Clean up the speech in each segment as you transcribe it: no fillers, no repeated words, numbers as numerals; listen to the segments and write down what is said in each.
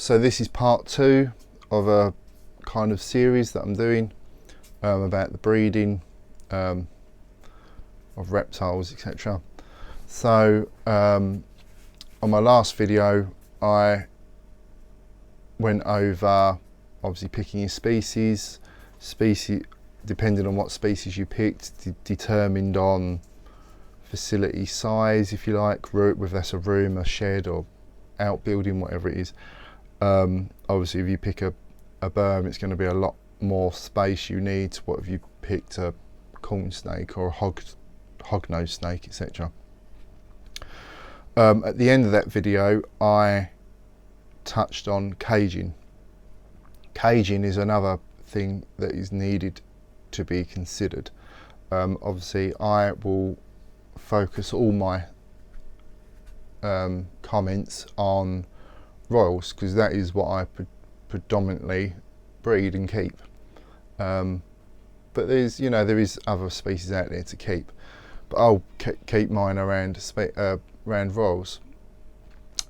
So this is part 2 of a kind of series that I'm doing about the breeding of reptiles, etc. So on my last video I went over obviously picking your species depending on what species you picked, determined on facility size, if you like, whether that's a room, a shed or outbuilding, whatever it is. Obviously if you pick a berm, it's going to be a lot more space you need. What if you picked a corn snake or a hog-nosed snake, etc. At the end of that video I touched on caging. Caging is another thing that is needed to be considered. Obviously I will focus all my comments on royals because that is what I predominantly breed and keep, but there's, you know, there is other species out there to keep, but I'll keep mine around royals.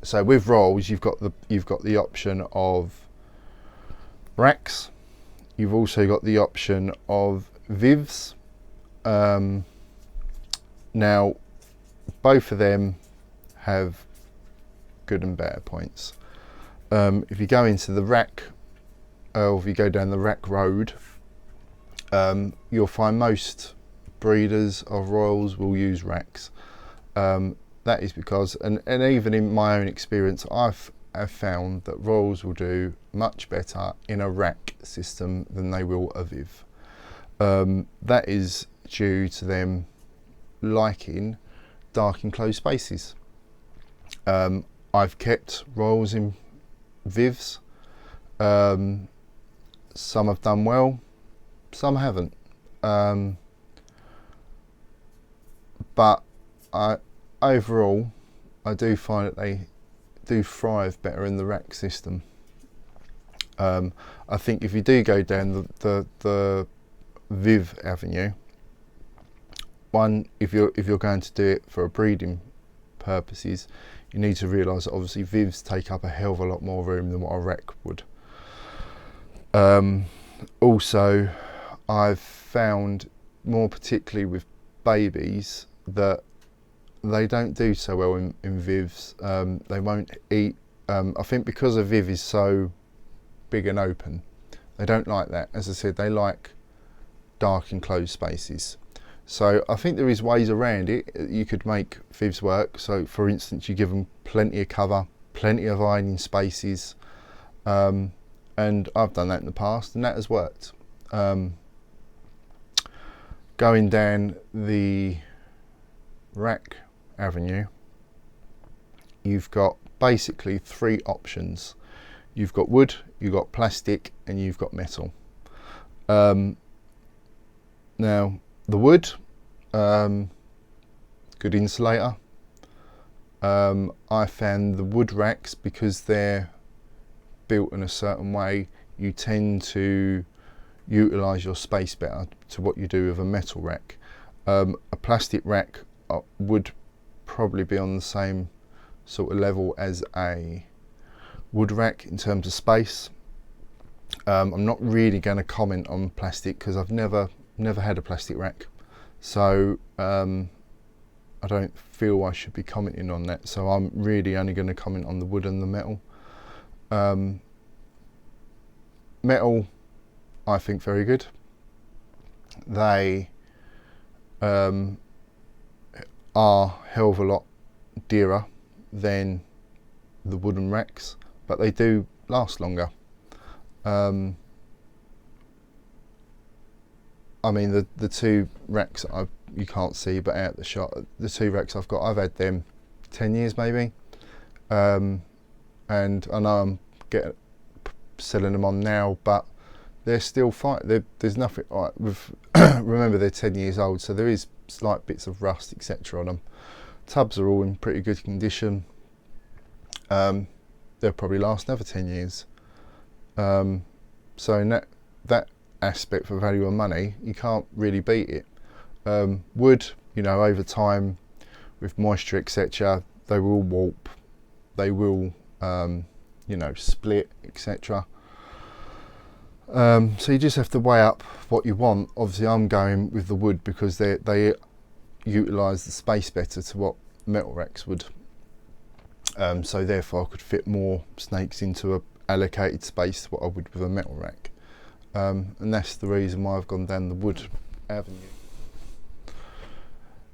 So with royals you've got the option of racks. You've also got the option of Vivs. Now both of them have good and bad points. If you go into the rack, or if you go down the rack road, you'll find most breeders of royals will use racks. That is because, and even in my own experience, I've found that royals will do much better in a rack system than they will a Viv. That is due to them liking dark enclosed spaces. I've kept royals in Vivs. Some have done well, some haven't. But overall I do find that they do thrive better in the rack system. I think if you do go down the Viv avenue, one, if you're going to do it for breeding purposes, you need to realise that obviously Vivs take up a hell of a lot more room than what a rack would. Also I've found, more particularly with babies, that they don't do so well in Vivs. They won't eat. I think because a Viv is so big and open, they don't like that. As I said, they like dark enclosed spaces. So I think there is ways around it. You could make Vivs work. So for instance, you give them plenty of cover, plenty of hiding spaces, and I've done that in the past and that has worked. Going down the rack avenue, you've got basically 3 options. You've got wood, you've got plastic, and you've got metal. Now the wood, good insulator. I found the wood racks, because they're built in a certain way, you tend to utilise your space better to what you do with a metal rack. A plastic rack would probably be on the same sort of level as a wood rack in terms of space. I'm not really going to comment on plastic because I've never had a plastic rack, so I don't feel I should be commenting on that, so I'm really only going to comment on the wood and the metal. Metal, I think very good. They are a hell of a lot dearer than the wooden racks, but they do last longer. I mean the 2 racks that you can't see but out the shot, the 2 racks I've got, I've had them 10 years maybe, and I know I'm selling them on now, but they're still fine. There's nothing with remember they're 10 years old, so there is slight bits of rust etc on them. Tubs are all in pretty good condition. They'll probably last another 10 years. So in that aspect, for value of money, you can't really beat it. Wood, you know, over time with moisture etc, they will warp, they will you know, split, etc. So you just have to weigh up what you want. Obviously I'm going with the wood because they utilise the space better to what metal racks would. So therefore I could fit more snakes into a allocated space to what I would with a metal rack. And that's the reason why I've gone down the wood avenue.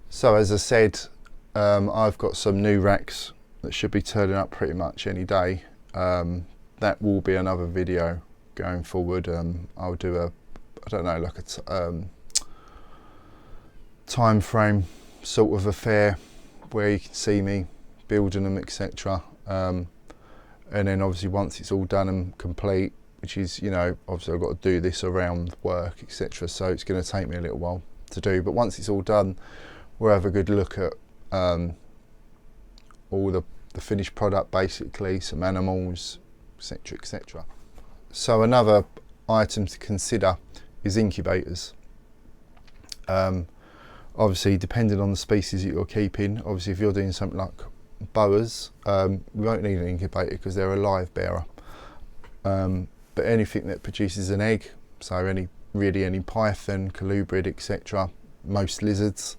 So as I said, I've got some new racks that should be turning up pretty much any day. That will be another video going forward. I'll do a, I don't know, like a time frame sort of affair where you can see me building them, etc. And then obviously once it's all done and complete, which is, you know, obviously I've got to do this around work, etc. So it's going to take me a little while to do, but once it's all done, we'll have a good look at all the finished product, basically, some animals, etc, etc. So another item to consider is incubators. Obviously depending on the species that you're keeping, obviously if you're doing something like boas, we won't need an incubator because they're a live bearer. But anything that produces an egg, so really any python, colubrid, etc, most lizards,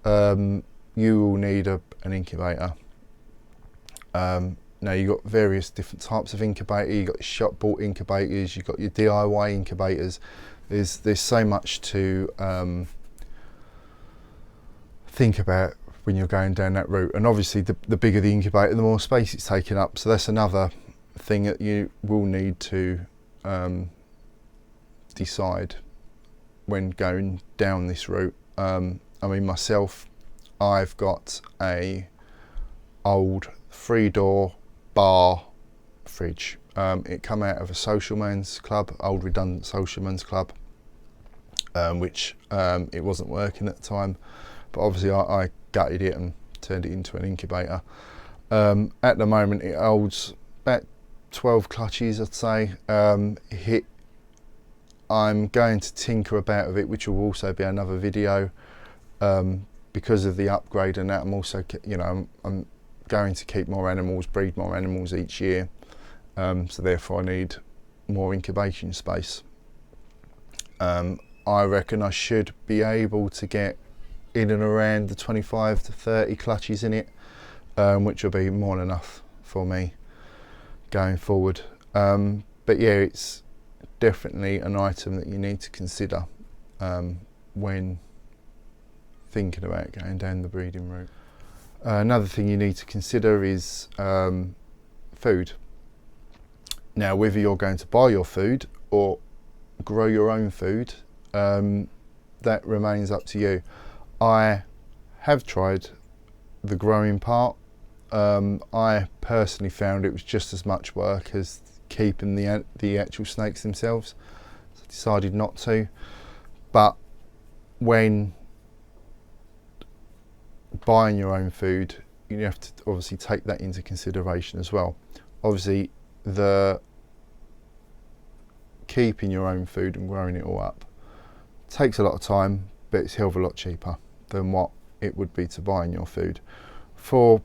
you will need an incubator. Now you've got various different types of incubator. You've got your shop bought incubators, you've got your DIY incubators. There's so much to think about when you're going down that route, and obviously the bigger the incubator, the more space it's taking up. So that's another thing that you will need to decide when going down this route. I mean, myself, I've got a old 3-door bar fridge. It come out of a social men's club, old redundant social men's club, which it wasn't working at the time, but obviously I gutted it and turned it into an incubator. At the moment it holds about 12 clutches, I'd say. I'm going to tinker about with it, which will also be another video, because of the upgrade and that. I'm also, you know, I'm going to keep more animals, breed more animals each year, so therefore I need more incubation space. I reckon I should be able to get in and around the 25 to 30 clutches in it, which will be more than enough for me going forward. But yeah, it's definitely an item that you need to consider when thinking about going down the breeding route. Another thing you need to consider is food. Now, whether you're going to buy your food or grow your own food, that remains up to you. I have tried the growing part. I personally found it was just as much work as keeping the actual snakes themselves, so I decided not to. But when buying your own food, you have to obviously take that into consideration as well. Obviously, the keeping your own food and growing it all up takes a lot of time, but it's a hell of a lot cheaper than what it would be to buying your food. For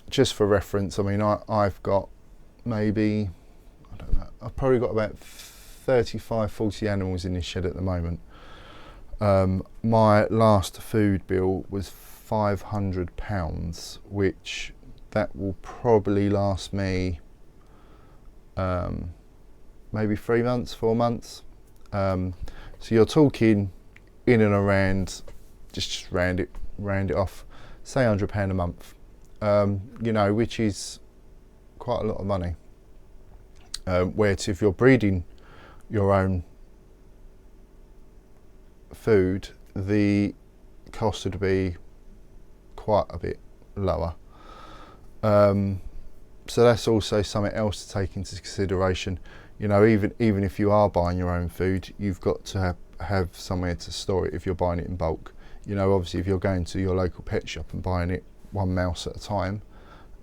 just for reference, I mean, I've got maybe, I don't know, I've probably got about 35-40 animals in this shed at the moment. My last food bill was £500, which that will probably last me maybe 3 months, 4 months. So you're talking in and around, just round it off, say £100 a month, you know, which is quite a lot of money. Whereas if you're breeding your own food, the cost would be quite a bit lower. So that's also something else to take into consideration. You know, even if you are buying your own food, you've got to have somewhere to store it if you're buying it in bulk. You know, obviously if you're going to your local pet shop and buying it one mouse at a time,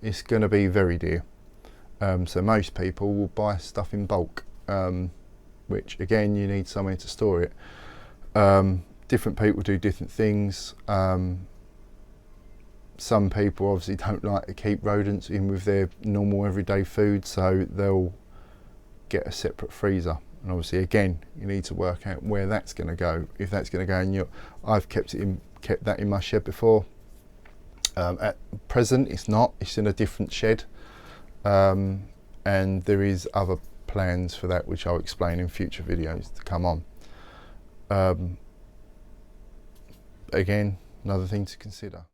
it's going to be very dear. So most people will buy stuff in bulk, which again, you need somewhere to store it. Different people do different things. some people obviously don't like to keep rodents in with their normal everyday food, so they'll get a separate freezer. And obviously, again, you need to work out where that's going to go. If that's going to go in your, I've kept that in my shed before. At present, it's not. It's in a different shed, and there is other plans for that, which I'll explain in future videos to come on. Again, another thing to consider.